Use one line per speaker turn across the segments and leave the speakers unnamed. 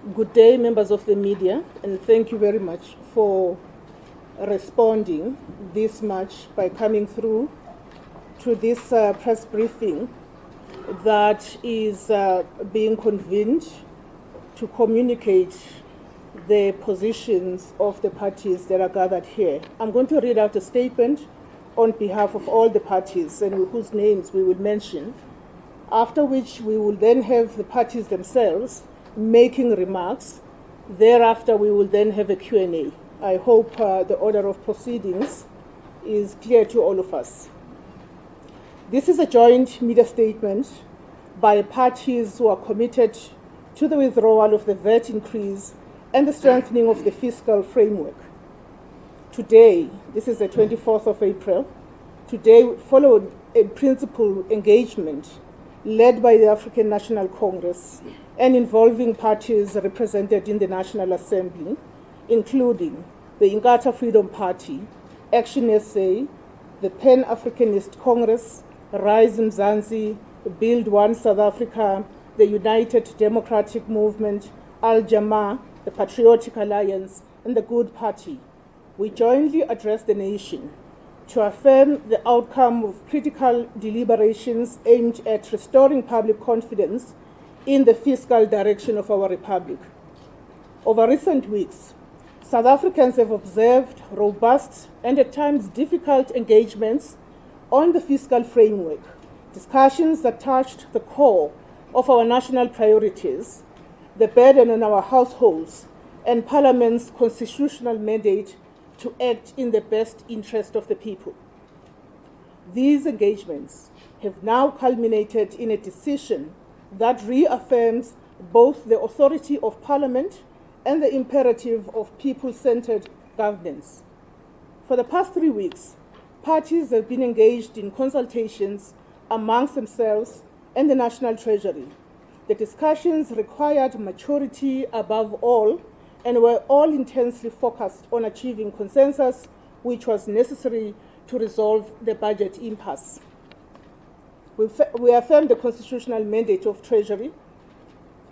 Good day, members of the media, and thank you very much for responding this much by coming through to this press briefing that is being convened to communicate the positions of the parties that are gathered here. I'm going to read out a statement on behalf of all the parties and whose names we will mention, after which we will then have the parties themselves making remarks. Thereafter, we will then have a Q&A. I hope the order of proceedings is clear to all of us. This is a joint media statement by parties who are committed to the withdrawal of the VAT increase and the strengthening of the fiscal framework. Today, this is the 24th of April, today followed a principal engagement led by the African National Congress and involving parties represented in the National Assembly, including the Inkatha Freedom Party, Action SA, the Pan-Africanist Congress, Rise Mzansi, Build One South Africa, the United Democratic Movement, Al-Jamaa, the Patriotic Alliance, and the Good Party. We jointly address the nation to affirm the outcome of critical deliberations aimed at restoring public confidence in the fiscal direction of our republic. Over recent weeks, South Africans have observed robust and at times difficult engagements on the fiscal framework, discussions that touched the core of our national priorities, the burden on our households, and Parliament's constitutional mandate to act in the best interest of the people. These engagements have now culminated in a decision that reaffirms both the authority of Parliament and the imperative of people-centered governance. For the past 3 weeks, parties have been engaged in consultations amongst themselves and the National Treasury. The discussions required maturity above all and were all intensely focused on achieving consensus, which was necessary to resolve the budget impasse. We affirm the constitutional mandate of Treasury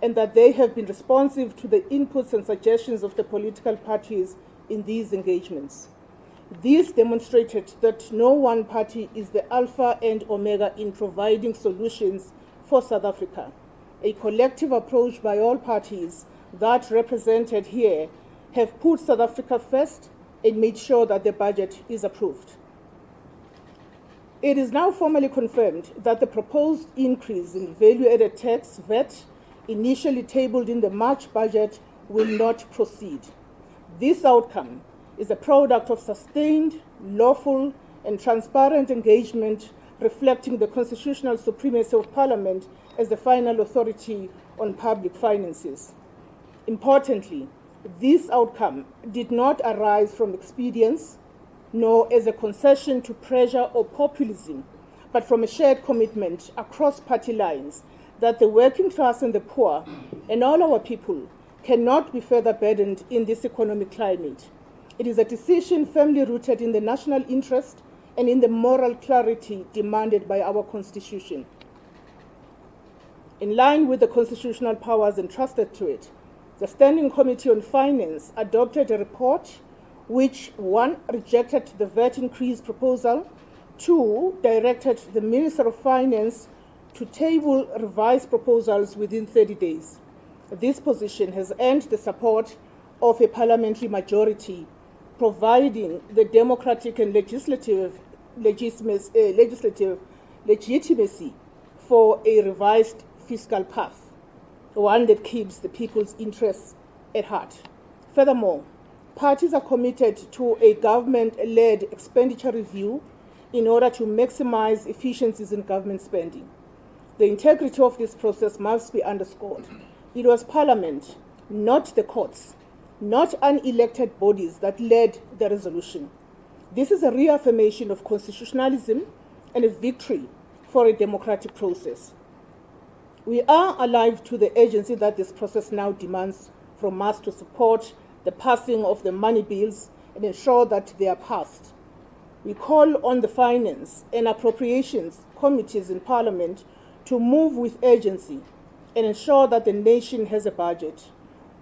and that they have been responsive to the inputs and suggestions of the political parties in these engagements. This demonstrated that no one party is the alpha and omega in providing solutions for South Africa. A collective approach by all parties that represented here have put South Africa first and made sure that the budget is approved. It is now formally confirmed that the proposed increase in value-added tax, VAT, initially tabled in the March budget will not proceed. This outcome is a product of sustained, lawful, and transparent engagement reflecting the constitutional supremacy of Parliament as the final authority on public finances. Importantly, this outcome did not arise from expedience, nor as a concession to pressure or populism, but from a shared commitment across party lines that the working class and the poor and all our people cannot be further burdened in this economic climate. It is a decision firmly rooted in the national interest and in the moral clarity demanded by our Constitution. In line with the constitutional powers entrusted to it, the Standing Committee on Finance adopted a report which, 1, rejected the VAT increase proposal, 2, directed the Minister of Finance to table revised proposals within 30 days. This position has earned the support of a parliamentary majority, providing the democratic and legislative legitimacy for a revised fiscal path, one that keeps the people's interests at heart. Furthermore, parties are committed to a government-led expenditure review in order to maximize efficiencies in government spending. The integrity of this process must be underscored. It was Parliament, not the courts, not unelected bodies that led the resolution. This is a reaffirmation of constitutionalism and a victory for a democratic process. We are alive to the urgency that this process now demands from us to support the passing of the money bills and ensure that they are passed. We call on the Finance and Appropriations Committees in Parliament to move with urgency and ensure that the nation has a budget.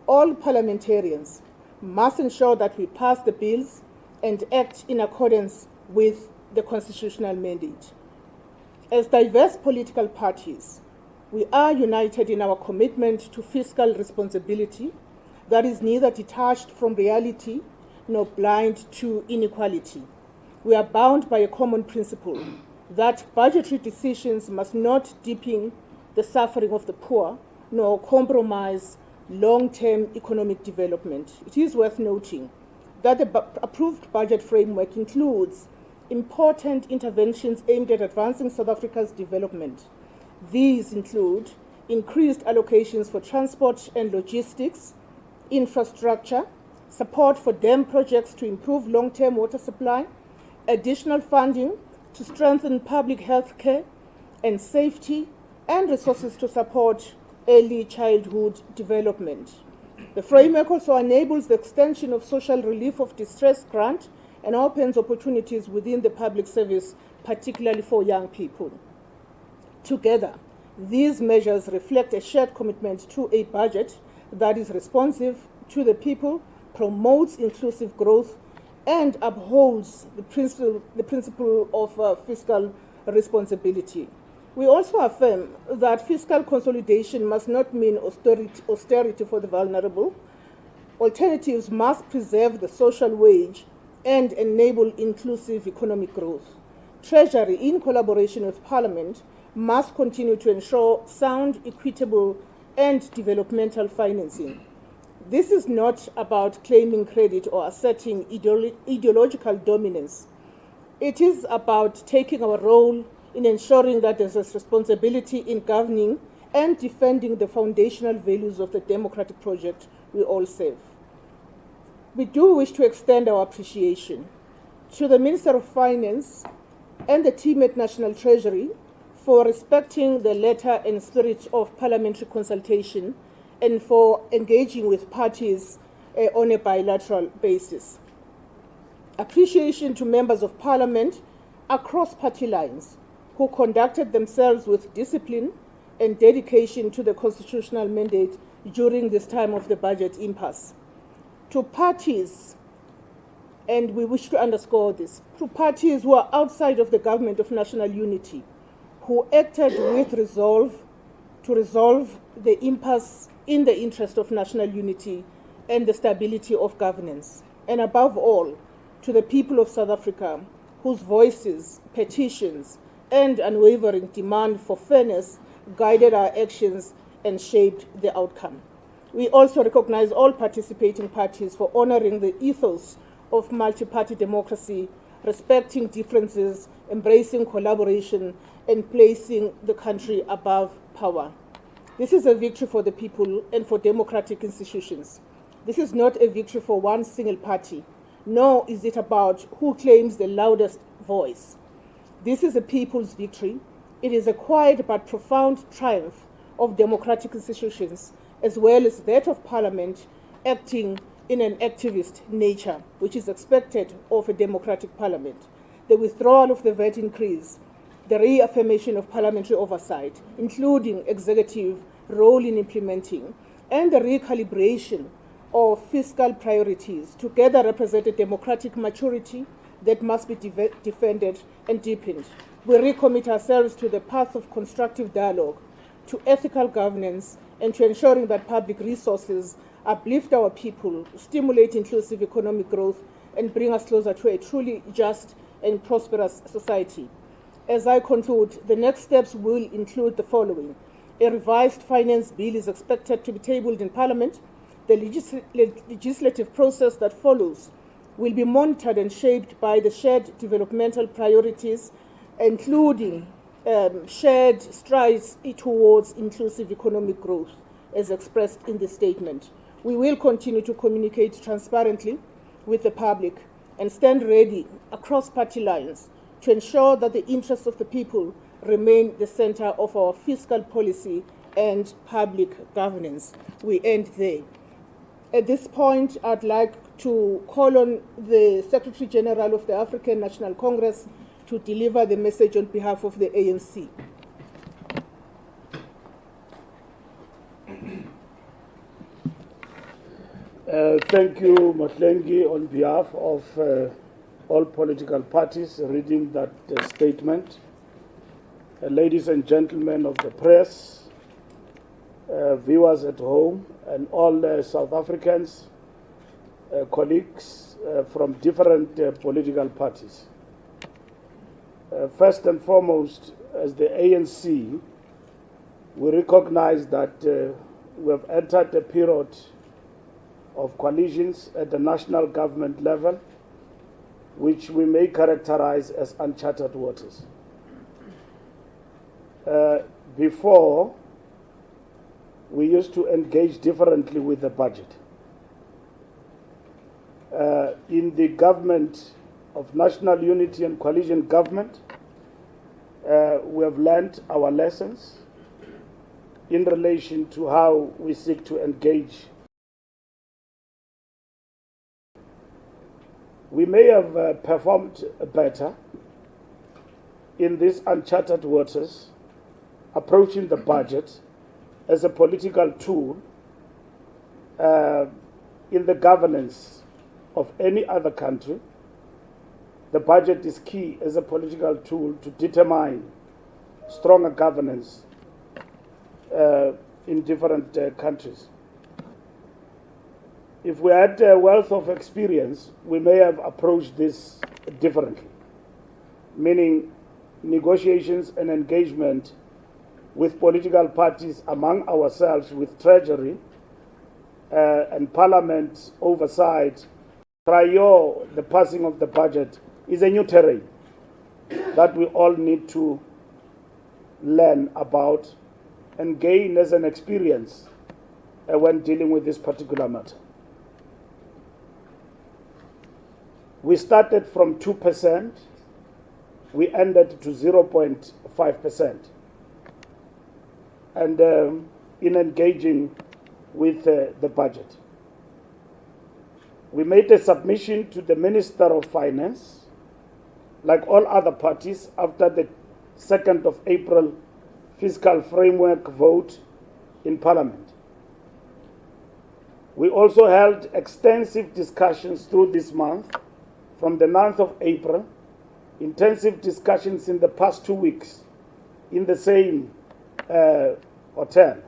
all parliamentarians must ensure that we pass the bills and act in accordance with the constitutional mandate. As diverse political parties, we are united in our commitment to fiscal responsibility that is neither detached from reality nor blind to inequality. We are bound by a common principle that budgetary decisions must not deepen the suffering of the poor nor compromise long-term economic development. It is worth noting that the approved budget framework includes important interventions aimed at advancing South Africa's development. These include increased allocations for transport and logistics, infrastructure, support for dam projects to improve long-term water supply, additional funding to strengthen public health care and safety, and resources to support early childhood development. The framework also enables the extension of social relief of distress grant and opens opportunities within the public service, particularly for young people. Together, these measures reflect a shared commitment to a budget that is responsive to the people, promotes inclusive growth, and upholds the principle of fiscal responsibility. We also affirm that fiscal consolidation must not mean austerity for the vulnerable. Alternatives must preserve the social wage and enable inclusive economic growth. Treasury, in collaboration with Parliament, must continue to ensure sound, equitable, and developmental financing. This is not about claiming credit or asserting ideological dominance. It is about taking our role in ensuring that there's a responsibility in governing and defending the foundational values of the democratic project we all serve. We do wish to extend our appreciation to the Minister of Finance and the team at National Treasury for respecting the letter and spirit of parliamentary consultation and for engaging with parties on a bilateral basis. Appreciation to members of Parliament across party lines who conducted themselves with discipline and dedication to the constitutional mandate during this time of the budget impasse. To parties, and we wish to underscore this, to parties who are outside of the government of national unity, who acted with resolve to resolve the impasse in the interest of national unity and the stability of governance. And above all, to the people of South Africa, whose voices, petitions, and unwavering demand for fairness guided our actions and shaped the outcome. We also recognize all participating parties for honoring the ethos of multi-party democracy, respecting differences, embracing collaboration, and placing the country above power. This is a victory for the people and for democratic institutions. This is not a victory for one single party, nor is it about who claims the loudest voice. This is a people's victory. It is a quiet but profound triumph of democratic institutions, as well as that of Parliament acting in an activist nature, which is expected of a democratic Parliament. The withdrawal of the VAT increase, the reaffirmation of parliamentary oversight, including executive role in implementing, and the recalibration of fiscal priorities together represent a democratic maturity that must be defended and deepened. We recommit ourselves to the path of constructive dialogue, to ethical governance, and to ensuring that public resources uplift our people, stimulate inclusive economic growth, and bring us closer to a truly just and prosperous society. As I conclude, the next steps will include the following. A revised finance bill is expected to be tabled in Parliament. The legislative process that follows will be monitored and shaped by the shared developmental priorities, including shared strides towards inclusive economic growth, as expressed in the statement. We will continue to communicate transparently with the public and stand ready across party lines to ensure that the interests of the people remain the center of our fiscal policy and public governance. We end there. At this point, I'd like to call on the Secretary General of the African National Congress to deliver the message on behalf of the ANC.
Thank you, Matlengi, on behalf of all political parties reading that statement. Ladies and gentlemen of the press, viewers at home, and all South Africans, colleagues from different political parties. First and foremost, as the ANC, we recognize that we have entered a period of coalitions at the national government level, which we may characterize as uncharted waters. Before, we used to engage differently with the budget. In the government of national unity and coalition government, we have learned our lessons in relation to how we seek to engage. We may have performed better in these uncharted waters, approaching the budget as a political tool in the governance of any other country. The budget is key as a political tool to determine stronger governance in different countries. If we had a wealth of experience, we may have approached this differently, meaning negotiations and engagement with political parties among ourselves, with Treasury and Parliament oversight prior the passing of the budget is a new terrain that we all need to learn about and gain as an experience when dealing with this particular matter. We started from 2%, we ended to 0.5%. And in engaging with the budget, we made a submission to the Minister of Finance, like all other parties, after the 2nd of April fiscal framework vote in Parliament. We also held extensive discussions through this month, from the 9th of April, intensive discussions in the past 2 weeks in the same hotel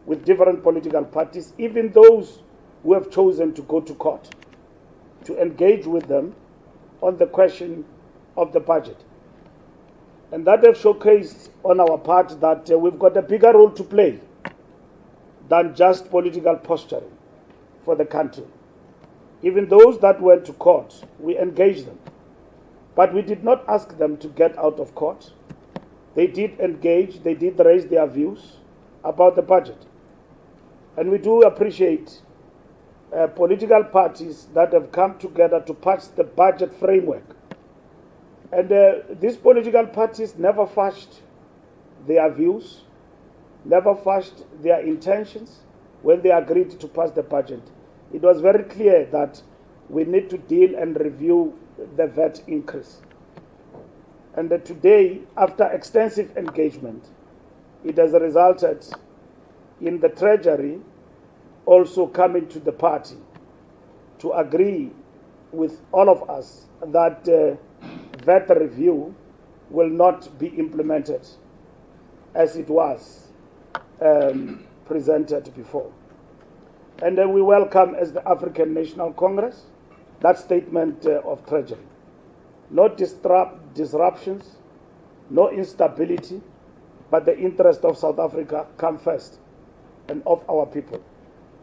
with different political parties, even those who have chosen to go to court, to engage with them on the question of the budget. And that have showcased on our part that we've got a bigger role to play than just political posturing for the country. Even those that went to court, we engaged them. But we did not ask them to get out of court. They did engage, they did raise their views about the budget. And we do appreciate political parties that have come together to pass the budget framework. And these political parties never fudged their views, never fudged their intentions when they agreed to pass the budget. It was very clear that we need to deal and review the VAT increase. And today, after extensive engagement, it has resulted in the Treasury also coming to the party to agree with all of us that VAT review will not be implemented as it was presented before. And we welcome, as the African National Congress, that statement of Treasury. No disruptions, no instability, but the interest of South Africa come first, and of our people.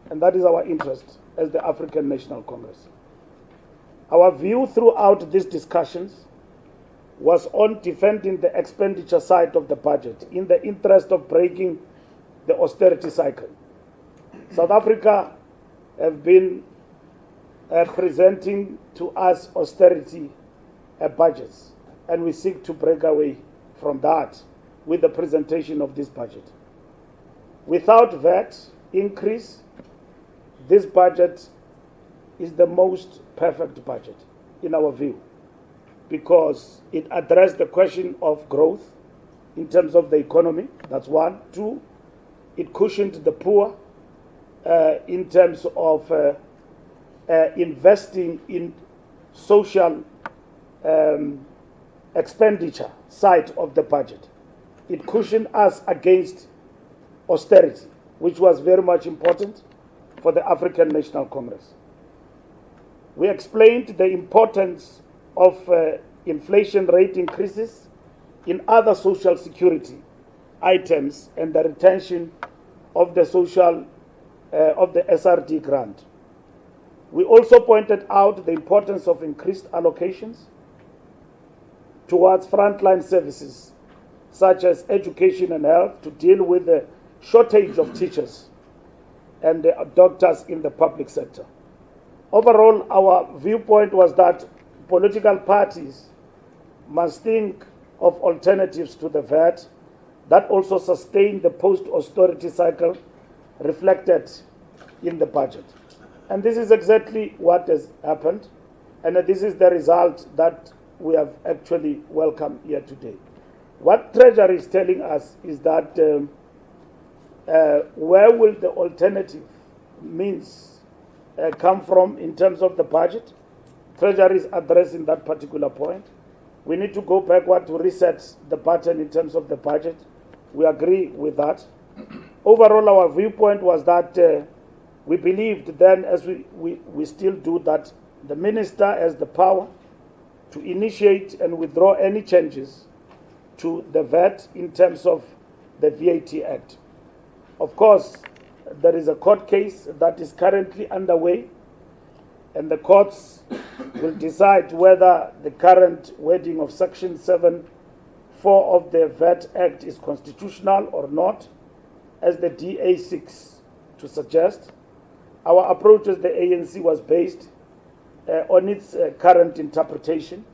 And that is our interest as the African National Congress. Our view throughout these discussions was on defending the expenditure side of the budget in the interest of breaking the austerity cycle. South Africa have been presenting to us austerity budgets, and we seek to break away from that with the presentation of this budget. Without VAT increase, this budget is the most perfect budget in our view, because it addressed the question of growth in terms of the economy. That's one. Two, it cushioned the poor in terms of investing in social expenditure side of the budget. It cushioned us against austerity, which was very much important for the African National Congress. We explained the importance of inflation rate increases in other social security items and the retention of the of the SRD grant. We also pointed out the importance of increased allocations towards frontline services such as education and health to deal with the shortage of teachers and doctors in the public sector. Overall, our viewpoint was that political parties must think of alternatives to the VAT that also sustain the post-austerity cycle reflected in the budget. And this is exactly what has happened, and this is the result that we have actually welcomed here today. What Treasury is telling us is that where will the alternative means come from in terms of the budget? Treasury is addressing that particular point. We need to go backward to reset the pattern in terms of the budget. We agree with that. Overall, our viewpoint was that we believed then, as we still do, that the minister has the power to initiate and withdraw any changes to the VAT in terms of the VAT Act. Of course, there is a court case that is currently underway, and the courts will decide whether the current wording of Section 7(4) of the VAT Act is constitutional or not, as the DA seeks to suggest. Our approach as the ANC was based on its current interpretation,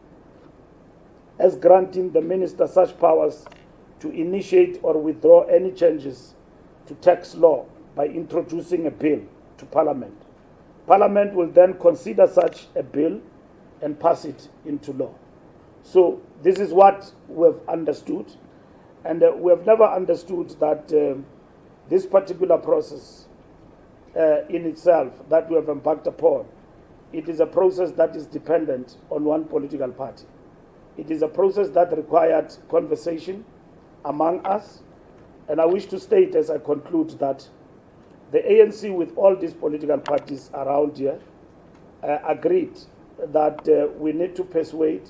as granting the minister such powers to initiate or withdraw any changes to tax law by introducing a bill to Parliament. Parliament will then consider such a bill and pass it into law. So this is what we've understood, and we have never understood that this particular process in itself that we have embarked upon, it is a process that is dependent on one political party. It is a process that required conversation among us, and I wish to state as I conclude that the ANC, with all these political parties around here, agreed that we need to persuade,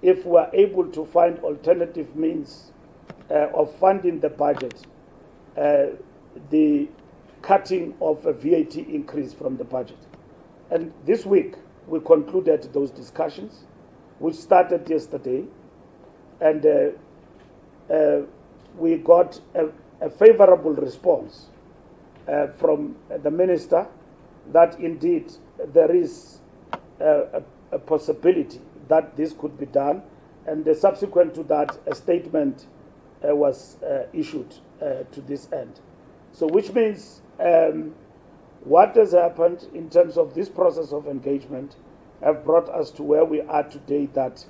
if we are able to find alternative means of funding the budget, the cutting of a VAT increase from the budget. And this week, we concluded those discussions, which started yesterday, and we got a favorable response from the minister that indeed there is a possibility that this could be done, and subsequent to that, a statement was issued to this end. So which means what has happened in terms of this process of engagement have brought us to where we are today, that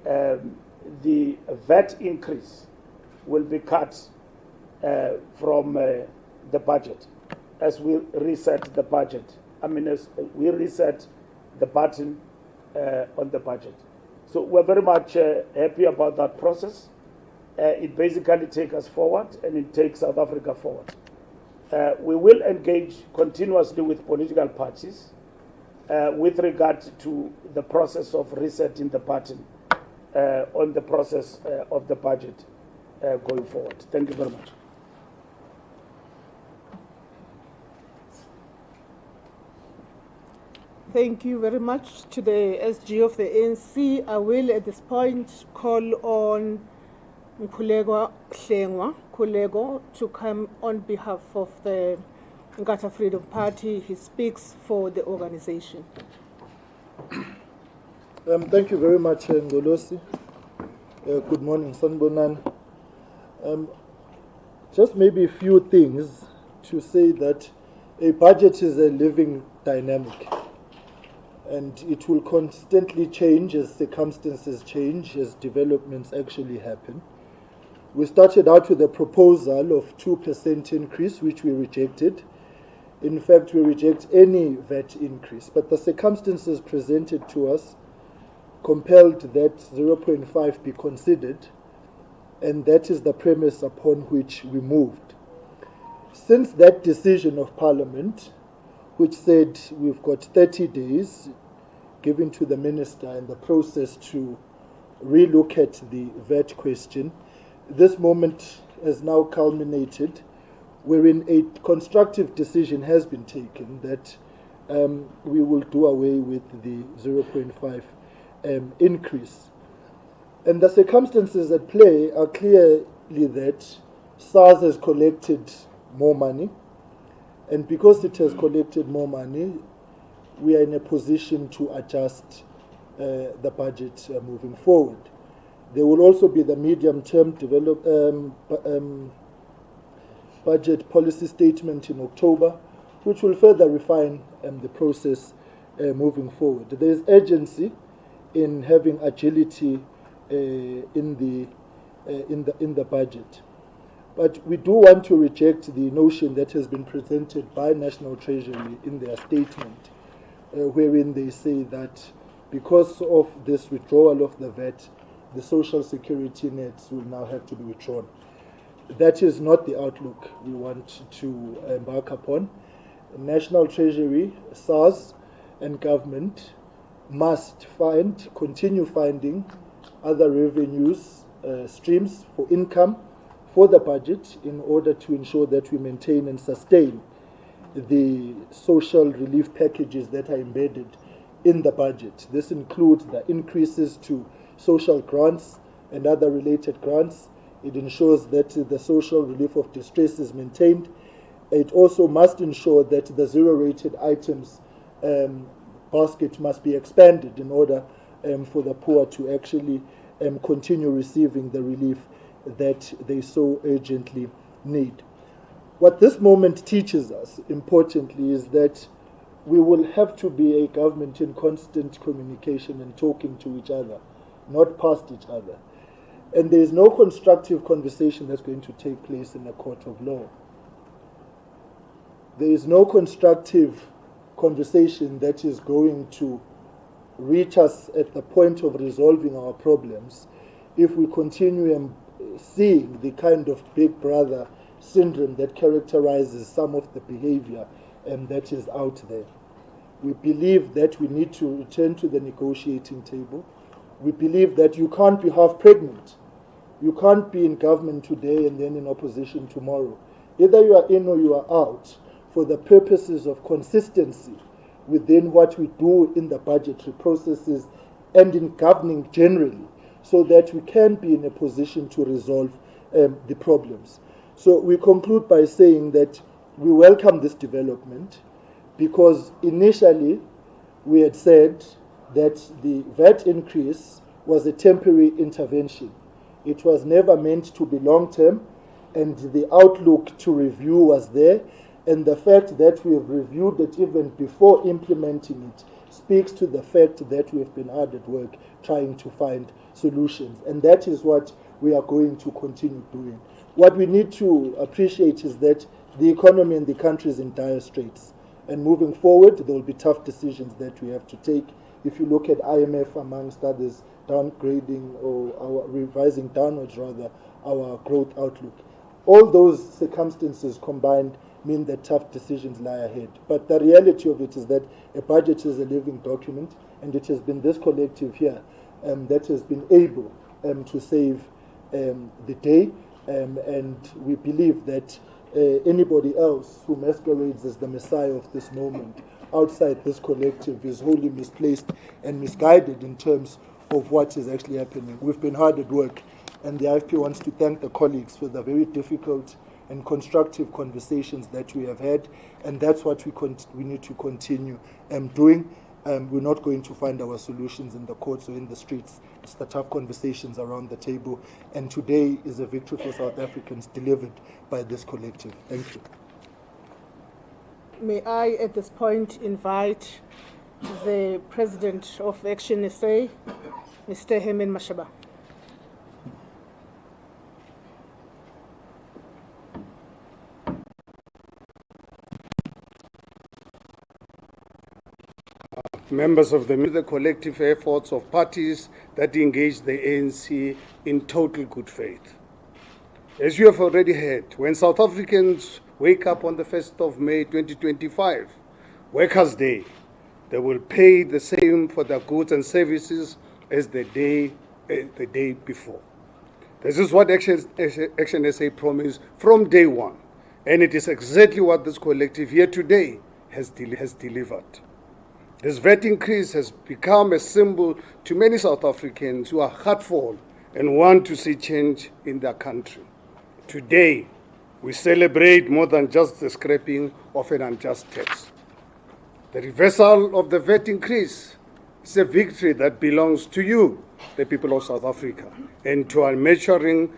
the VAT increase will be cut from the budget as we reset the budget. I mean, as we reset the button on the budget. So we're very much happy about that process. It basically takes us forward, and it takes South Africa forward. We will engage continuously with political parties with regard to the process of resetting the button on the process of the budget going forward. Thank you very much.
Thank you very much to the SG of the ANC. I will at this point call on Kulego to come on behalf of the Nkatha Freedom Party. He speaks for the organization.
Thank you very much, Ngolosi. Good morning, Sanbonan. Just maybe a few things to say that a budget is a living dynamic, and it will constantly change as circumstances change, as developments actually happen. We started out with a proposal of 2% increase, which we rejected. In fact, we reject any VAT increase, but the circumstances presented to us compelled that 0.5 be considered, and that is the premise upon which we moved. Since that decision of Parliament, which said we've got 30 days given to the Minister and the process to relook at the VAT question, this moment has now culminated, wherein a constructive decision has been taken that we will do away with the 0.5 increase. And the circumstances at play are clearly that SARS has collected more money, and because it has collected more money, we are in a position to adjust the budget moving forward. There will also be the medium-term budget policy statement in October, which will further refine the process moving forward. There is urgency in having agility in the budget, but we do want to reject the notion that has been presented by National Treasury in their statement, wherein they say that because of this withdrawal of the VAT, the social security nets will now have to be withdrawn. That is not the outlook we want to embark upon. National Treasury, SARS, and government must continue finding other revenues, streams for income for the budget in order to ensure that we maintain and sustain the social relief packages that are embedded in the budget. This includes the increases to social grants and other related grants. It ensures that the social relief of distress is maintained. It also must ensure that the zero-rated items basket must be expanded in order for the poor to actually continue receiving the relief that they so urgently need. What this moment teaches us, importantly, is that we will have to be a government in constant communication and talking to each other, not past each other. And there is no constructive conversation that's going to take place in a court of law. There is no constructive conversation that is going to reach us at the point of resolving our problems if we continue seeing the kind of big brother syndrome that characterizes some of the behavior that is out there. We believe that we need to return to the negotiating table. We believe that you can't be half pregnant. You can't be in government today and then in opposition tomorrow. Either you are in or you are out for the purposes of consistency within what we do in the budgetary processes and in governing generally, so that we can be in a position to resolve the problems. So we conclude by saying that we welcome this development because initially we had said that the VAT increase was a temporary intervention. It was never meant to be long-term, and the outlook to review was there, and the fact that we have reviewed it even before implementing it speaks to the fact that we have been hard at work trying to find solutions, and that is what we are going to continue doing. What we need to appreciate is that the economy in the country is in dire straits, and moving forward there will be tough decisions that we have to take. If you look at IMF, amongst others, downgrading or revising downwards rather our growth outlook, all those circumstances combined mean that tough decisions lie ahead. But the reality of it is that a budget is a living document, and it has been this collective here that has been able to save the day, and we believe that anybody else who masquerades as the Messiah of this moment outside this collective is wholly misplaced and misguided in terms of what is actually happening. We've been hard at work, and the IFP wants to thank the colleagues for the very difficult and constructive conversations that we have had, and that's what we need to continue doing. We're not going to find our solutions in the courts or in the streets. It's the tough conversations around the table, and today is a victory for South Africans delivered by this collective. Thank you.
May I, at this point, invite the President of Action SA, Mr. Herman Mashaba.
members of the collective efforts of parties that engage the ANC in total good faith. As you have already heard, when South Africans wake up on the 1st of May 2025, Workers' Day, they will pay the same for their goods and services as the day before. This is what Action SA promised from day one, and it is exactly what this collective here today has delivered. This VAT increase has become a symbol to many South Africans who are heartful and want to see change in their country. Today, we celebrate more than just the scrapping of an unjust tax. The reversal of the VAT increase is a victory that belongs to you, the people of South Africa, and to our maturing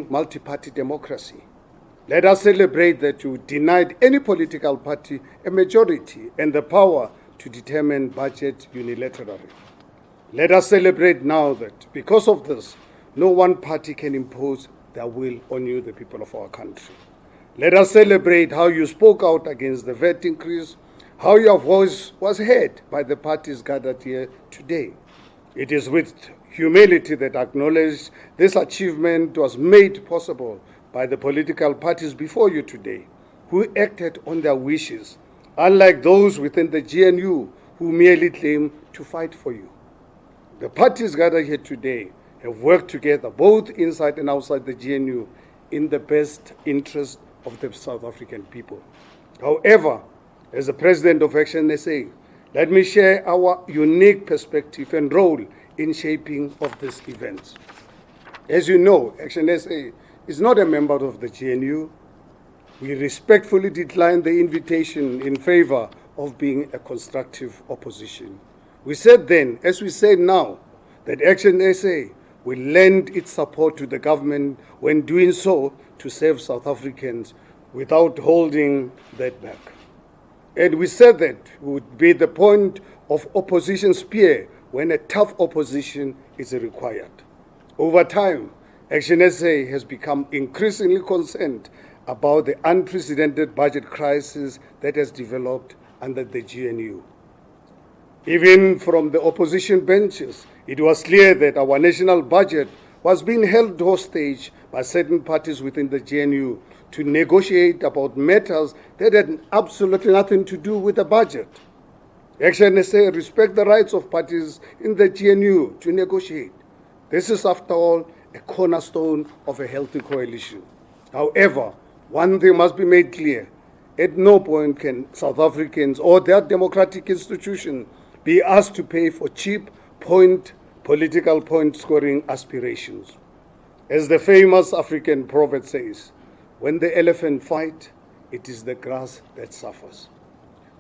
multi-party democracy. Let us celebrate that you denied any political party a majority and the power to determine budget unilaterally. Let us celebrate now that because of this, no one party can impose their will on you, the people of our country. Let us celebrate how you spoke out against the VAT increase, how your voice was heard by the parties gathered here today. It is with humility that I acknowledge this achievement was made possible by the political parties before you today, who acted on their wishes, unlike those within the GNU who merely claim to fight for you. The parties gathered here today have worked together, both inside and outside the GNU, in the best interest of the South African people. However, as the President of Action SA, let me share our unique perspective and role in shaping of this event. As you know, Action SA is not a member of the GNU. We respectfully decline the invitation in favor of being a constructive opposition. We said then, as we say now, that Action SA will lend its support to the government when doing so to serve South Africans without holding that back. And we said that would be the point of opposition spear when a tough opposition is required. Over time, Action SA has become increasingly concerned about the unprecedented budget crisis that has developed under the GNU. Even from the opposition benches, it was clear that our national budget was being held hostage by certain parties within the GNU to negotiate about matters that had absolutely nothing to do with the budget. Action SA respects the rights of parties in the GNU to negotiate. This is, after all, a cornerstone of a healthy coalition. However, one thing must be made clear. At no point can South Africans or their democratic institution be asked to pay for cheap political point-scoring aspirations. As the famous African proverb says, when the elephant fights, it is the grass that suffers.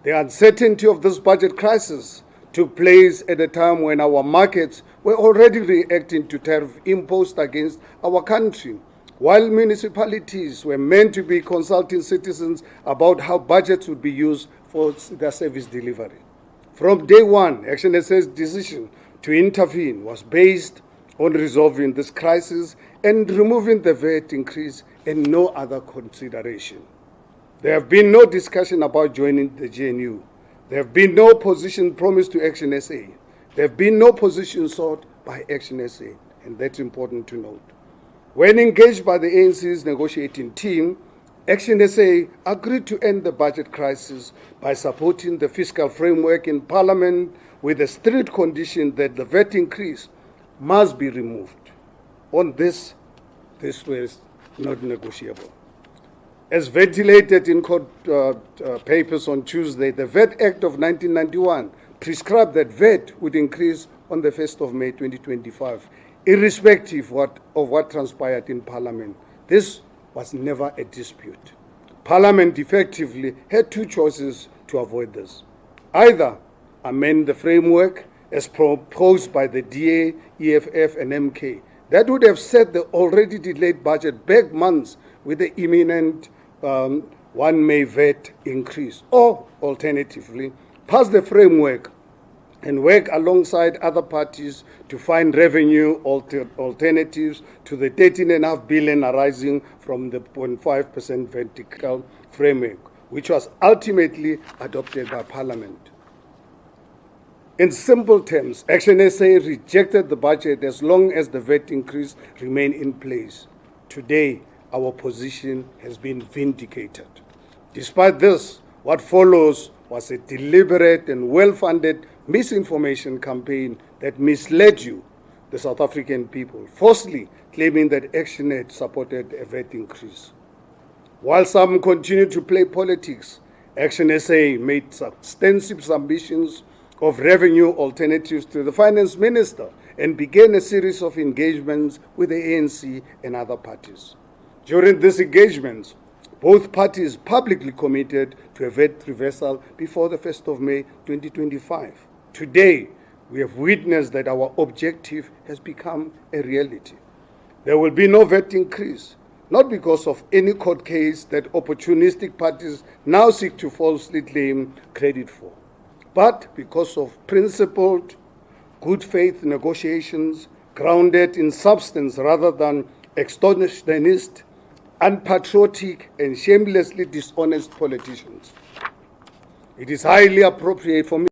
The uncertainty of this budget crisis took place at a time when our markets were already reacting to tariff imposed against our country, while municipalities were meant to be consulting citizens about how budgets would be used for their service delivery. From day one, Action SA's decision to intervene was based on resolving this crisis and removing the VAT increase and no other consideration. There have been no discussion about joining the GNU. There have been no position promised to Action SA. There have been no position sought by Action SA, and that's important to note. When engaged by the ANC's negotiating team, Action SA agreed to end the budget crisis by supporting the fiscal framework in Parliament with a strict condition that the VAT increase must be removed. On this was not negotiable. As ventilated in court papers on Tuesday, the VAT Act of 1991 prescribed that VAT would increase on the 1st of May 2025, irrespective of what transpired in Parliament. This was never a dispute. Parliament effectively had two choices to avoid this. Either amend the framework as proposed by the DA, EFF and MK. That would have set the already delayed budget back months with the imminent 1 May VAT increase. Or alternatively, pass the framework and work alongside other parties to find revenue alternatives to the 13.5 billion arising from the 0.5% vertical framework, which was ultimately adopted by Parliament. In simple terms, Action SA rejected the budget as long as the VAT increase remained in place. Today, our position has been vindicated. Despite this, what follows was a deliberate and well-funded misinformation campaign that misled you, the South African people, falsely claiming that Action had supported a VAT increase. While some continue to play politics, Action SA made extensive submissions of revenue alternatives to the finance minister and began a series of engagements with the ANC and other parties. During these engagements, both parties publicly committed to a VAT reversal before the 1st of May 2025. Today, we have witnessed that our objective has become a reality. There will be no VAT increase, not because of any court case that opportunistic parties now seek to falsely claim credit for, but because of principled, good faith negotiations grounded in substance rather than extortionist, unpatriotic, and shamelessly dishonest politicians. It is highly appropriate for me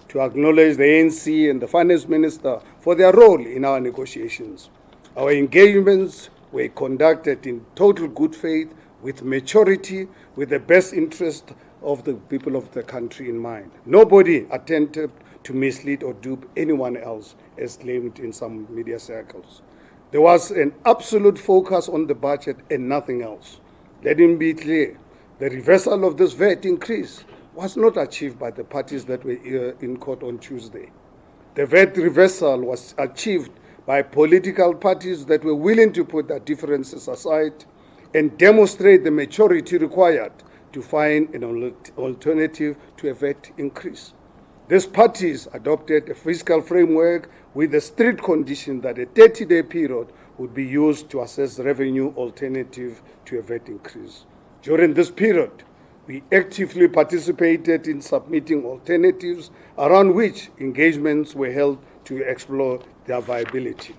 to acknowledge the ANC and the Finance Minister for their role in our negotiations. Our engagements were conducted in total good faith, with maturity, with the best interest of the people of the country in mind. Nobody attempted to mislead or dupe anyone else, as claimed in some media circles. There was an absolute focus on the budget and nothing else. Let it be clear, the reversal of this VAT increase was not achieved by the parties that were in court on Tuesday. The VAT reversal was achieved by political parties that were willing to put their differences aside and demonstrate the maturity required to find an alternative to a VAT increase. These parties adopted a fiscal framework with the strict condition that a 30-day period would be used to assess revenue alternative to a VAT increase. During this period, we actively participated in submitting alternatives around which engagements were held to explore their viability.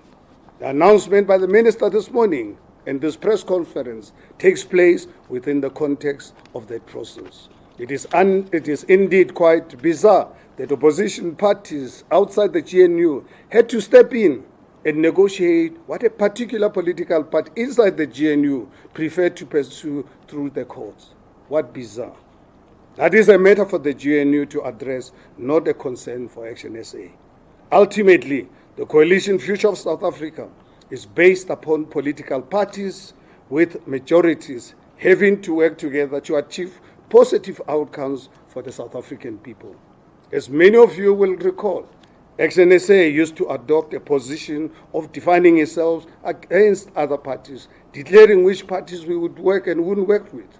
The announcement by the Minister this morning and this press conference takes place within the context of that process. It is indeed quite bizarre that opposition parties outside the GNU had to step in and negotiate what a particular political party inside the GNU preferred to pursue through the courts. What bizarre. That is a matter for the GNU to address, not a concern for Action SA. Ultimately, the coalition future of South Africa is based upon political parties with majorities having to work together to achieve positive outcomes for the South African people. As many of you will recall, Action SA used to adopt a position of defining itself against other parties, declaring which parties we would work and wouldn't work with.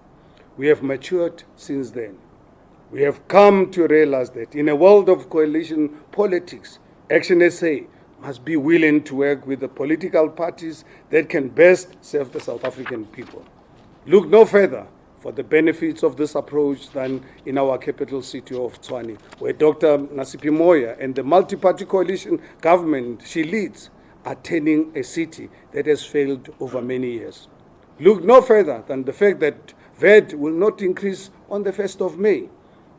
We have matured since then. We have come to realize that in a world of coalition politics, Action SA must be willing to work with the political parties that can best serve the South African people. Look no further for the benefits of this approach than in our capital city of Tshwane, where Dr. Nasipi Moya and the multi-party coalition government she leads are turning a city that has failed over many years. Look no further than the fact that VAT will not increase on the 1st of May.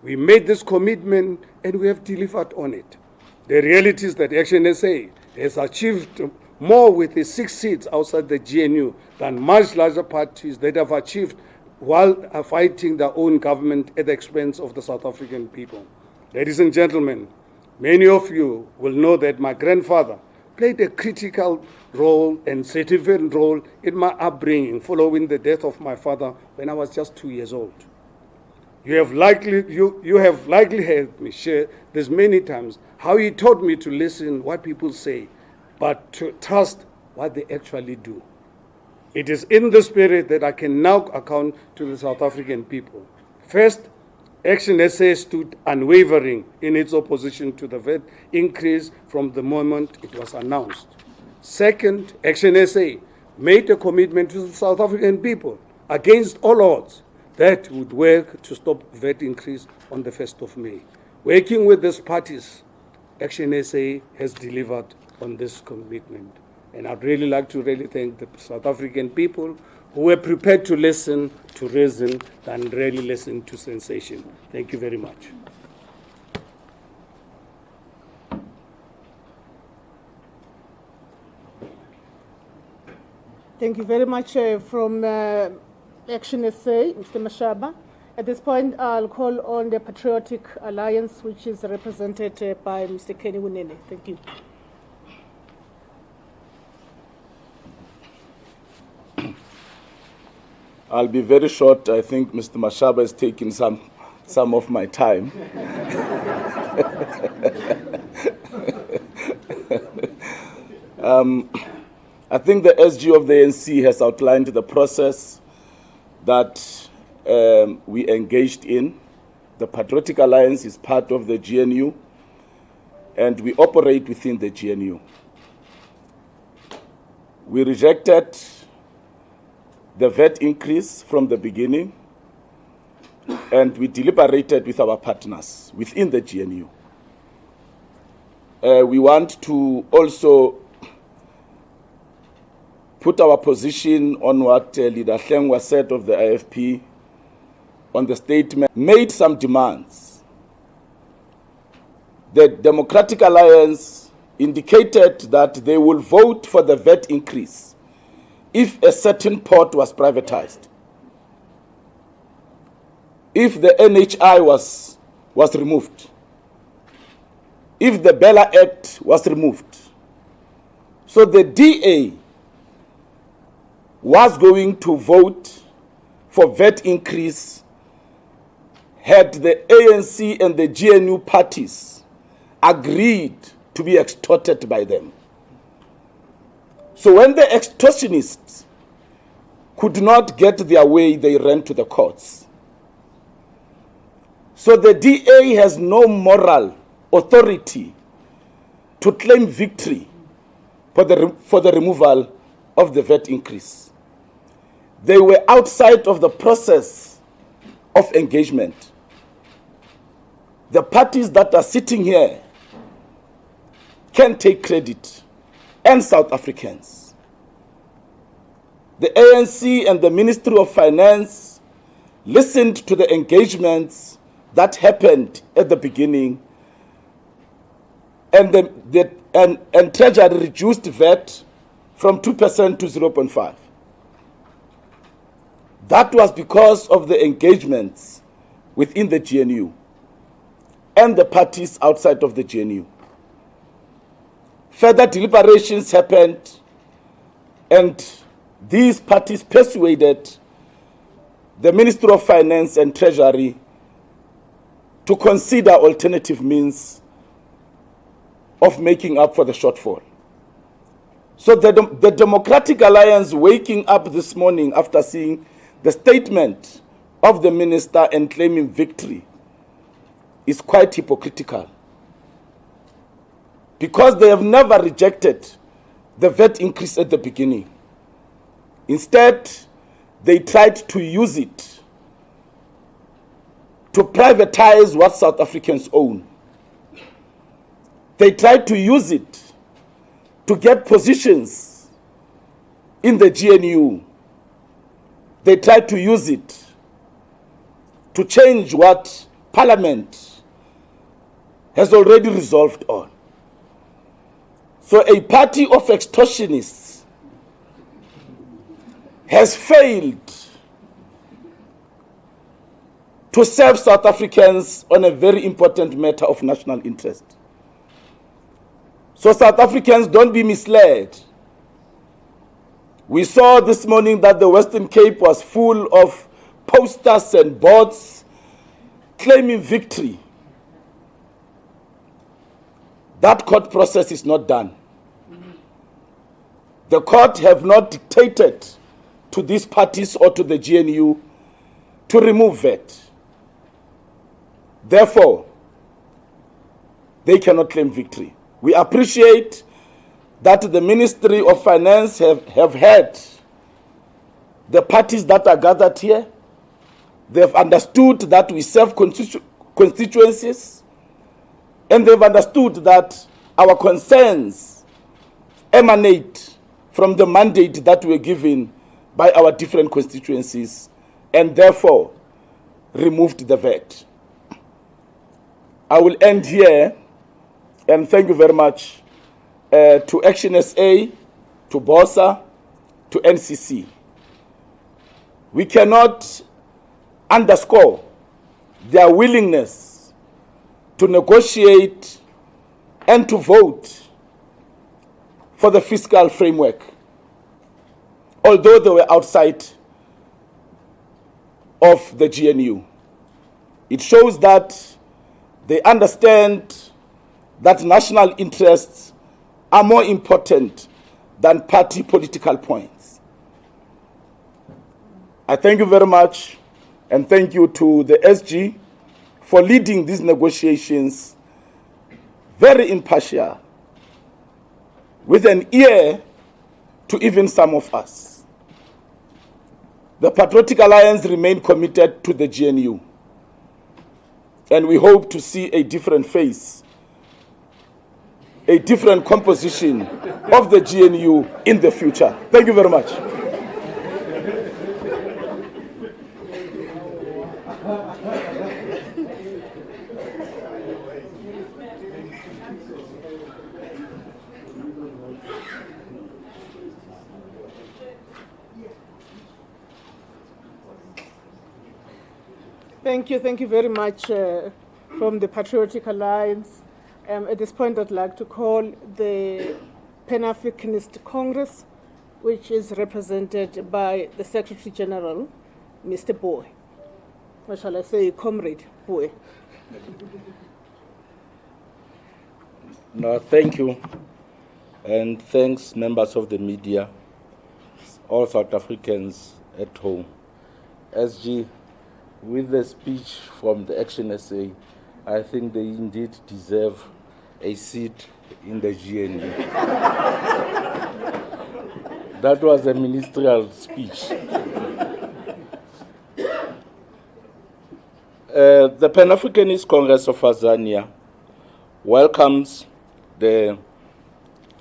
We made this commitment and we have delivered on it. The reality is that Action SA has achieved more with its 6 seats outside the GNU than much larger parties that have achieved while fighting their own government at the expense of the South African people. Ladies and gentlemen, many of you will know that my grandfather played a critical role and significant role in my upbringing following the death of my father when I was just 2 years old. You have likely heard me share this many times, how he taught me to listen what people say, but to trust what they actually do. It is in the spirit that I can now account to the South African people. First, Action SA stood unwavering in its opposition to the VAT increase from the moment it was announced. Second, Action SA made a commitment to the South African people against all odds that would work to stop VAT increase on the 1st of May. Working with these parties, Action SA has delivered on this commitment. And I'd really like to thank the South African people who were prepared to listen to reason than really listen to sensation. Thank you very much.
Thank you very much. From Action SA, Mr. Mashaba. At this point, I'll call on the Patriotic Alliance, which is represented by Mr. Kenny Wunene. Thank you.
I'll be very short. I think Mr. Mashaba has taken some of my time. I think the SG of the ANC has outlined the process that we engaged in. The Patriotic Alliance is part of the GNU, and we operate within the GNU. We rejected the VAT increase from the beginning, and we deliberated with our partners within the GNU. We want to also put our position on what Leader Hlengwa said of the IFP on the statement, made some demands. The Democratic Alliance indicated that they will vote for the VAT increase if a certain port was privatized, if the NHI was removed, if the Bella Act was removed. So the DA was going to vote for VAT increase had the ANC and the GNU parties agreed to be extorted by them. So when the extortionists could not get their way, they ran to the courts. So the DA has no moral authority to claim victory for the removal of the VAT increase. They were outside of the process of engagement. The parties that are sitting here can take credit, and South Africans. The ANC and the Ministry of Finance listened to the engagements that happened at the beginning, and and Treasury reduced VAT from 2% to 0.5%. That was because of the engagements within the GNU and the parties outside of the GNU. Further deliberations happened, and these parties persuaded the Ministry of Finance and Treasury to consider alternative means of making up for the shortfall. So the Democratic Alliance waking up this morning after seeing the statement of the minister and claiming victory is quite hypocritical, because they have never rejected the VAT increase at the beginning. Instead, they tried to use it to privatize what South Africans own. They tried to use it to get positions in the GNU. They tried to use it to change what Parliament has already resolved on. So a party of extortionists has failed to serve South Africans on a very important matter of national interest. So South Africans, don't be misled. We saw this morning that the Western Cape was full of posters and boards claiming victory. That court process is not done. The court have not dictated to these parties or to the GNU to remove VAT. Therefore, they cannot claim victory. We appreciate that the Ministry of Finance have had the parties that are gathered here. They've understood that we serve constituencies, and they've understood that our concerns emanate from the mandate that we're given by our different constituencies, and therefore removed the VAT. I will end here, and thank you very much to Action SA, to BOSA, to NCC. We cannot underscore their willingness to negotiate and to vote for the fiscal framework, although they were outside of the GNU. It shows that they understand that national interests are more important than party political points. I thank you very much, and thank you to the SG for leading these negotiations very impartial, with an ear to even some of us. The Patriotic Alliance remain committed to the GNU, and we hope to see a different face, a different composition of the GNU in the future. Thank you very much.
Thank you very much from the Patriotic Alliance. At this point, I'd like to call the Pan-Africanist Congress, which is represented by the Secretary General, Mr. Boy. Or shall I say, Comrade Boy?
No, thank you. And thanks, members of the media, all South Africans at home. SG, with the speech from the Action SA, I think they indeed deserve a seat in the GNU. That was a ministerial speech. The Pan-Africanist Congress of Tanzania welcomes the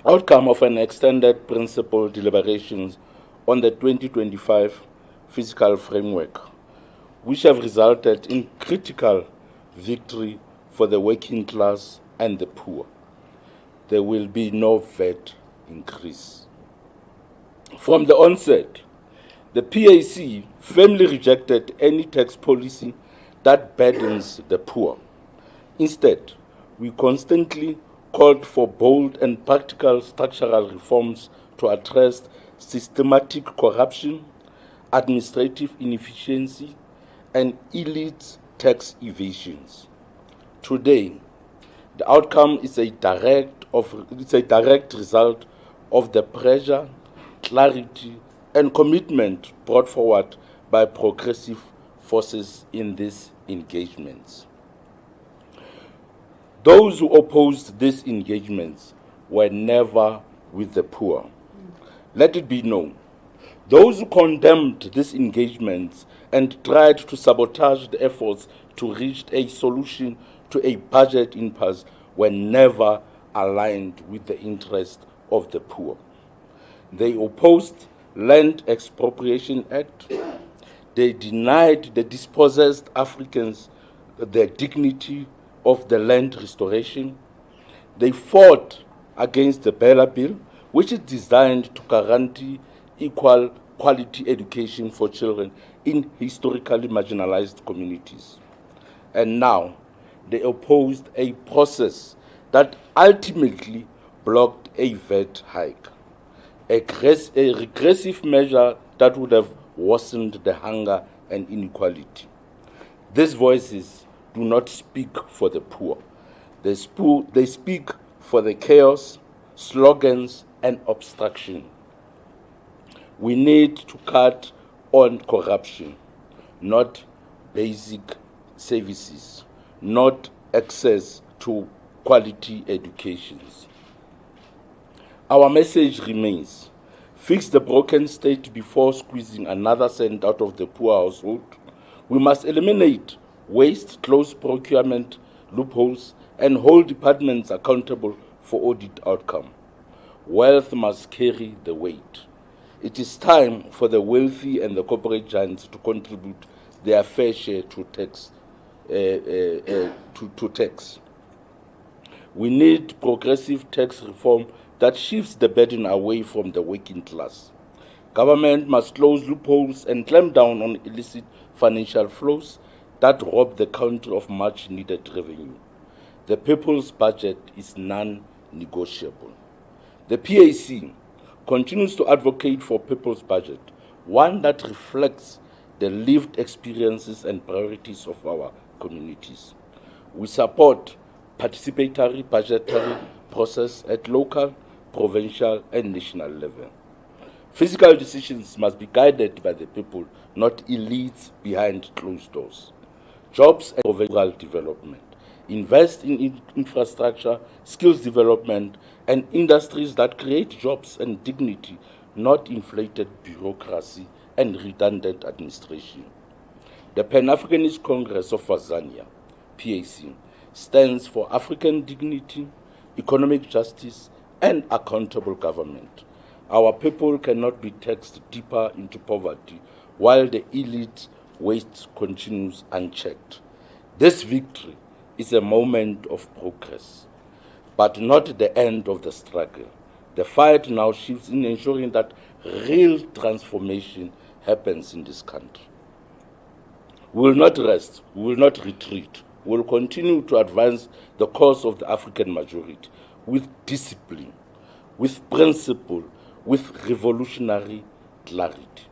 outcome of an extended principal deliberations on the 2025 fiscal framework, which have resulted in critical victory for the working class and the poor. There will be no VAT increase. From the onset, the PAC firmly rejected any tax policy that burdens the poor. Instead, we constantly called for bold and practical structural reforms to address systematic corruption, administrative inefficiency, and elite tax evasions. Today, the outcome is a direct result of the pressure, clarity, and commitment brought forward by progressive forces in these engagements. Those who opposed these engagements were never with the poor. Let it be known, those who condemned these engagements and tried to sabotage the efforts to reach a solution to a budget impasse were never aligned with the interest of the poor. They opposed Land Expropriation Act. They denied the dispossessed Africans their dignity of the land restoration. They fought against the Bela Bill, which is designed to guarantee equal quality education for children in historically marginalized communities. And now, they opposed a process that ultimately blocked a VAT hike, a regressive measure that would have worsened the hunger and inequality. These voices do not speak for the poor. They speak for the chaos, slogans, and obstruction. We need to cut on corruption, not basic services, not access to quality educations. Our message remains: fix the broken state before squeezing another cent out of the poor household. We must eliminate waste, close procurement loopholes, and hold departments accountable for audit outcome. Wealth must carry the weight. It is time for the wealthy and the corporate giants to contribute their fair share to tax. We need progressive tax reform that shifts the burden away from the working class. Government must close loopholes and clamp down on illicit financial flows that rob the country of much-needed revenue. The people's budget is non-negotiable. The PAC continues to advocate for people's budget, one that reflects the lived experiences and priorities of our communities. We support participatory budgetary process at local, provincial, and national level. Fiscal decisions must be guided by the people, not elites behind closed doors. Jobs and rural development. Invest in infrastructure, skills development, and industries that create jobs and dignity, not inflated bureaucracy and redundant administration. The Pan-Africanist Congress of Azania, PAC, stands for African dignity, economic justice, and accountable government. Our people cannot be taxed deeper into poverty while the elite waste continues unchecked. This victory is a moment of progress, but not the end of the struggle. The fight now shifts in ensuring that real transformation happens in this country. We will not rest, we will not retreat. We will continue to advance the cause of the African majority with discipline, with principle, with revolutionary clarity.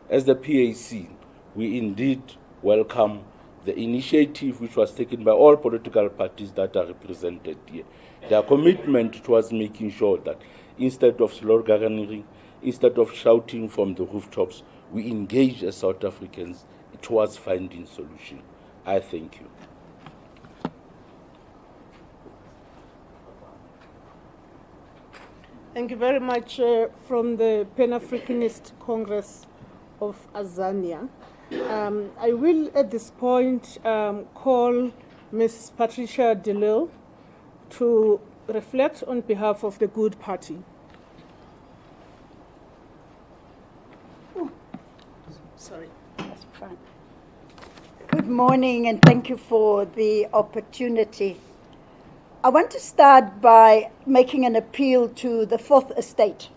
As the PAC, we indeed welcome the initiative which was taken by all political parties that are represented here. Their commitment towards making sure that instead of sloganeering, instead of shouting from the rooftops, we engage as South Africans towards finding solutions. I thank you.
Thank you very much from the Pan-Africanist Congress of Azania. I will at this point call Ms. Patricia de Lille to reflect on behalf of the Good Party. Sorry.
That's fine. Good morning, and thank you for the opportunity. I want to start by making an appeal to the Fourth Estate.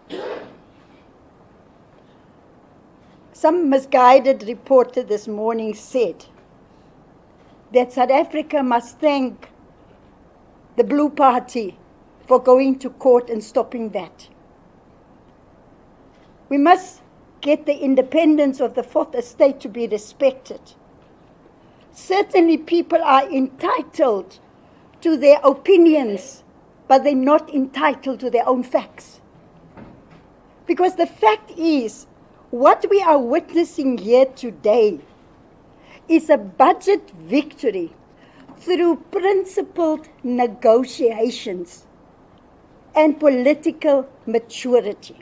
Some misguided reporter this morning said that South Africa must thank the Blue Party for going to court and stopping that. We must get the independence of the Fourth Estate to be respected. Certainly people are entitled to their opinions, but they're not entitled to their own facts. Because the fact is, what we are witnessing here today is a budget victory through principled negotiations and political maturity.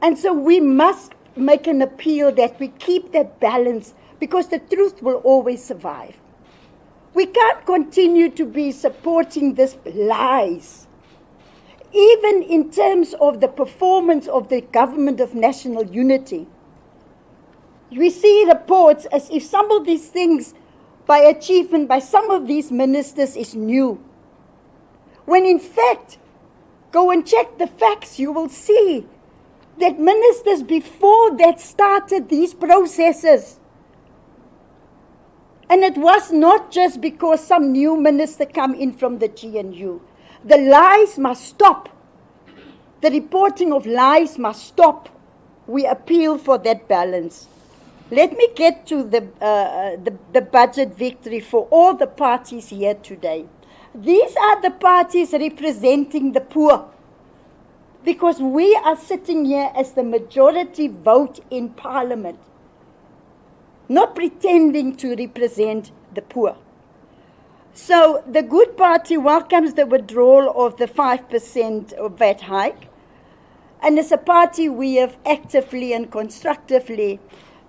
And so we must make an appeal that we keep that balance, because the truth will always survive. We can't continue to be supporting these lies, even in terms of the performance of the government of national unity. We see reports as if some of these things by achievement by some of these ministers is new. When in fact, go and check the facts, you will see that ministers before that started these processes. And it was not just because some new minister come in from the GNU. The lies must stop. The reporting of lies must stop. We appeal for that balance. Let me get to the budget victory for all the parties here today. These are the parties representing the poor, because we are sitting here as the majority vote in Parliament, not pretending to represent the poor. So the Good Party welcomes the withdrawal of the 5% VAT hike, and as a party we have actively and constructively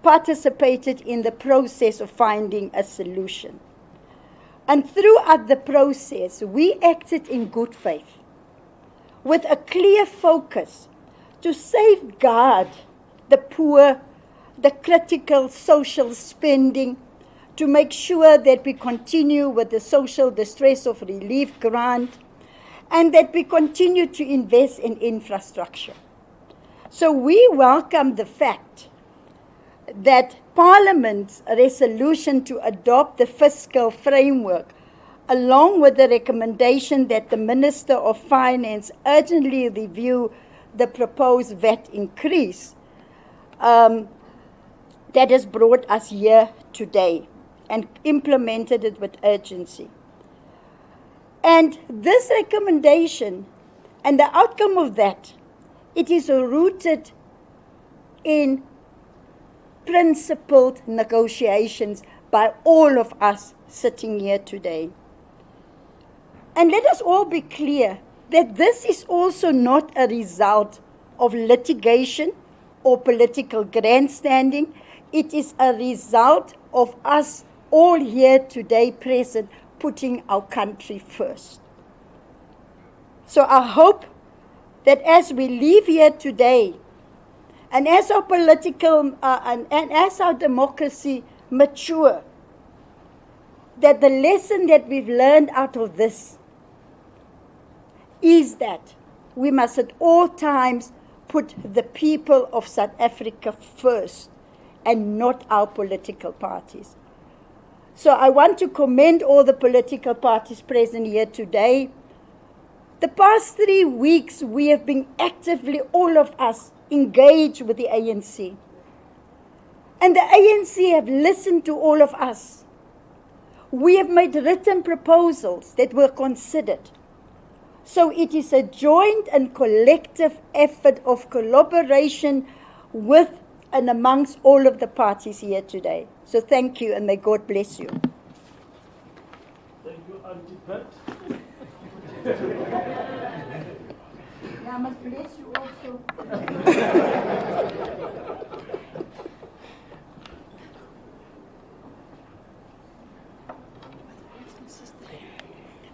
participated in the process of finding a solution. And throughout the process, we acted in good faith, with a clear focus to safeguard the poor, the critical social spending, to make sure that we continue with the social distress of relief grant, and that we continue to invest in infrastructure. So we welcome the fact that Parliament's resolution to adopt the fiscal framework, along with the recommendation that the Minister of Finance urgently review the proposed VAT increase, that has brought us here today and implemented it with urgency. And this recommendation and the outcome of that, it is rooted in principled negotiations by all of us sitting here today. And let us all be clear that this is also not a result of litigation or political grandstanding. It is a result of us all here today present putting our country first. So I hope that as we leave here today, and as our political and as our democracy mature, that the lesson that we've learned out of this is that we must at all times put the people of South Africa first and not our political parties. So I want to commend all the political parties present here today. The past 3 weeks, we have been actively, all of us, engaged with the ANC. And the ANC have listened to all of us. We have made written proposals that were considered. So it is a joint and collective effort of collaboration with and amongst all of the parties here today. So thank you, and may God bless you.
Thank you, Auntie Pat.
I must bless you also.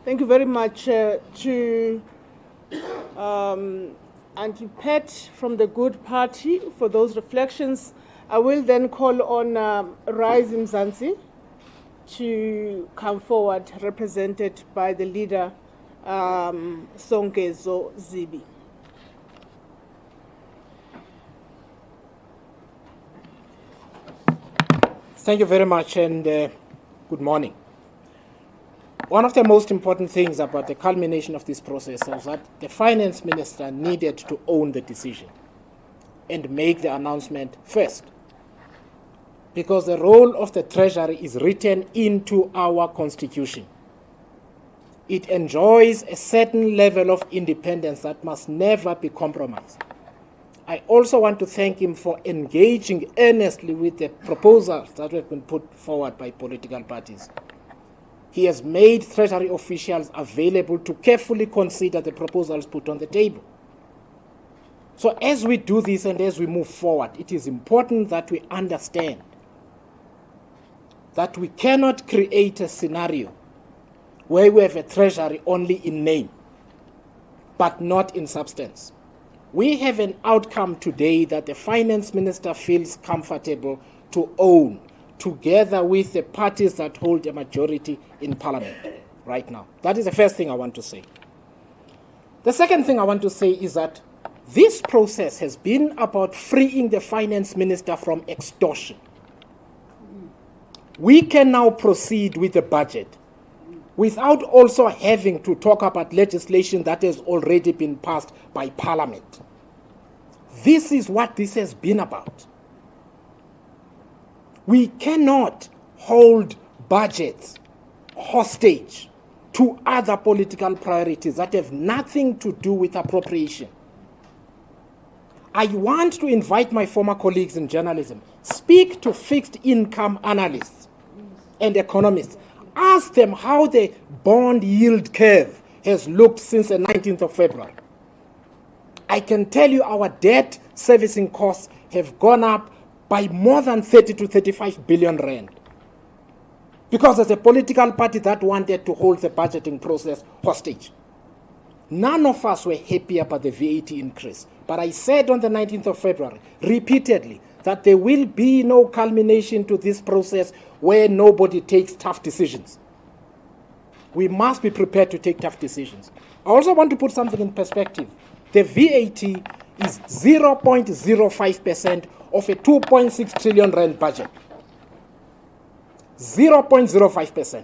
Thank you very much to Auntie Pat from the Good Party for those reflections. I will then call on Rise Mzansi to come forward, represented by the leader, Songezo Zibi.
Thank you very much, and good morning. One of the most important things about the culmination of this process is that the finance minister needed to own the decision and make the announcement first, because the role of the treasury is written into our constitution. It enjoys a certain level of independence that must never be compromised. I also want to thank him for engaging earnestly with the proposals that have been put forward by political parties. He has made Treasury officials available to carefully consider the proposals put on the table. So as we do this and as we move forward, it is important that we understand that we cannot create a scenario where we have a treasury only in name, but not in substance. We have an outcome today that the finance minister feels comfortable to own, together with the parties that hold a majority in parliament right now. That is the first thing I want to say. The second thing I want to say is that this process has been about freeing the finance minister from extortion. We can now proceed with the budget without also having to talk about legislation that has already been passed by Parliament. This is what this has been about. We cannot hold budgets hostage to other political priorities that have nothing to do with appropriation. I want to invite my former colleagues in journalism, speak to fixed income analysts and economists. Ask them how the bond yield curve has looked since the 19th of February. I can tell you our debt servicing costs have gone up by more than 30 to 35 billion rand. Because there's a political party that wanted to hold the budgeting process hostage. None of us were happy about the VAT increase. But I said on the 19th of February, repeatedly, that there will be no culmination to this process where nobody takes tough decisions. We must be prepared to take tough decisions. I also want to put something in perspective. The VAT is 0.05% of a 2.6 trillion rand budget. 0.05%.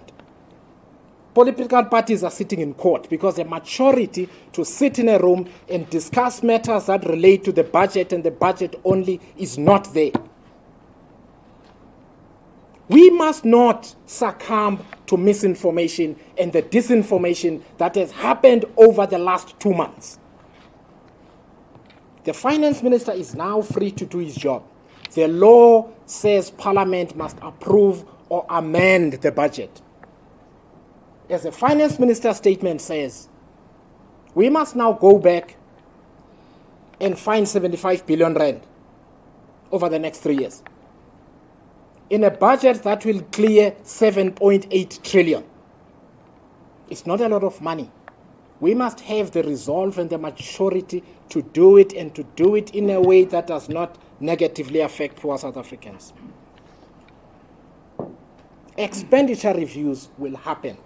Political parties are sitting in court because a majority to sit in a room and discuss matters that relate to the budget and the budget only is not there. We must not succumb to misinformation and the disinformation that has happened over the last 2 months. The finance minister is now free to do his job. The law says Parliament must approve or amend the budget. As the finance minister's statement says, we must now go back and find 75 billion rand over the next 3 years in a budget that will clear 7.8 trillion. It's not a lot of money. We must have the resolve and the maturity to do it, and to do it in a way that does not negatively affect poor South Africans. Expenditure reviews will happen.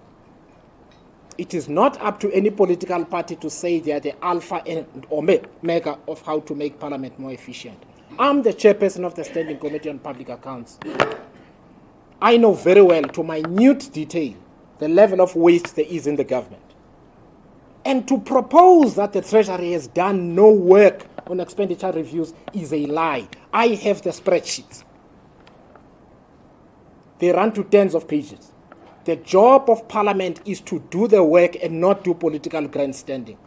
It is not up to any political party to say they are the alpha and omega of how to make Parliament more efficient. I'm the chairperson of the Standing Committee on Public Accounts. I know very well, to minute detail, the level of waste there is in the government. And to propose that the Treasury has done no work on expenditure reviews is a lie. I have the spreadsheets. They run to tens of pages. The job of Parliament is to do the work and not do political grandstanding.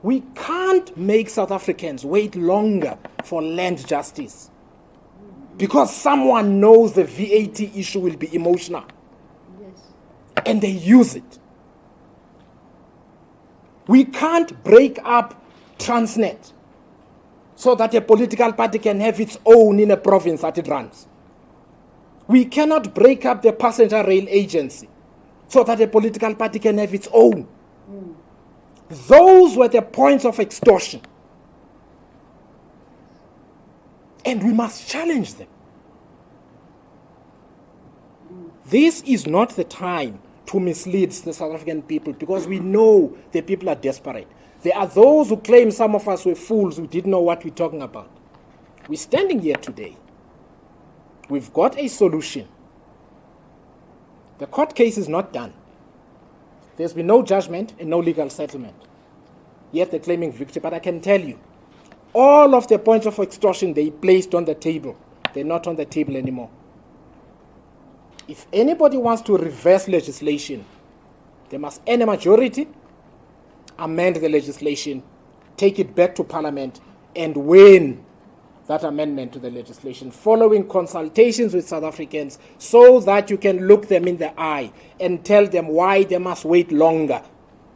We can't make South Africans wait longer for land justice because someone knows the VAT issue will be emotional. Yes. And they use it. We can't break up Transnet so that a political party can have its own in a province that it runs. We cannot break up the passenger rail agency so that a political party can have its own. Those were the points of extortion. And we must challenge them. This is not the time to mislead the South African people, because we know the people are desperate. There are those who claim some of us were fools who didn't know what we're talking about. We're standing here today. We've got a solution. The court case is not done. There's been no judgment and no legal settlement. Yet they're claiming victory. But I can tell you, all of the points of extortion they placed on the table, they're not on the table anymore. If anybody wants to reverse legislation, they must earn a majority, amend the legislation, take it back to Parliament, and win that amendment to the legislation, following consultations with South Africans, so that you can look them in the eye and tell them why they must wait longer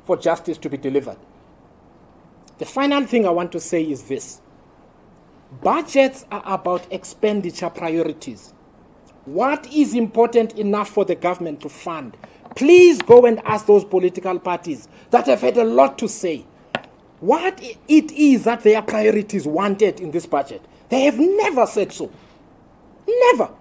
for justice to be delivered. The final thing I want to say is this. Budgets are about expenditure priorities. What is important enough for the government to fund? Please go and ask those political parties that have had a lot to say what it is that their priorities wanted in this budget. They have never said so. Never.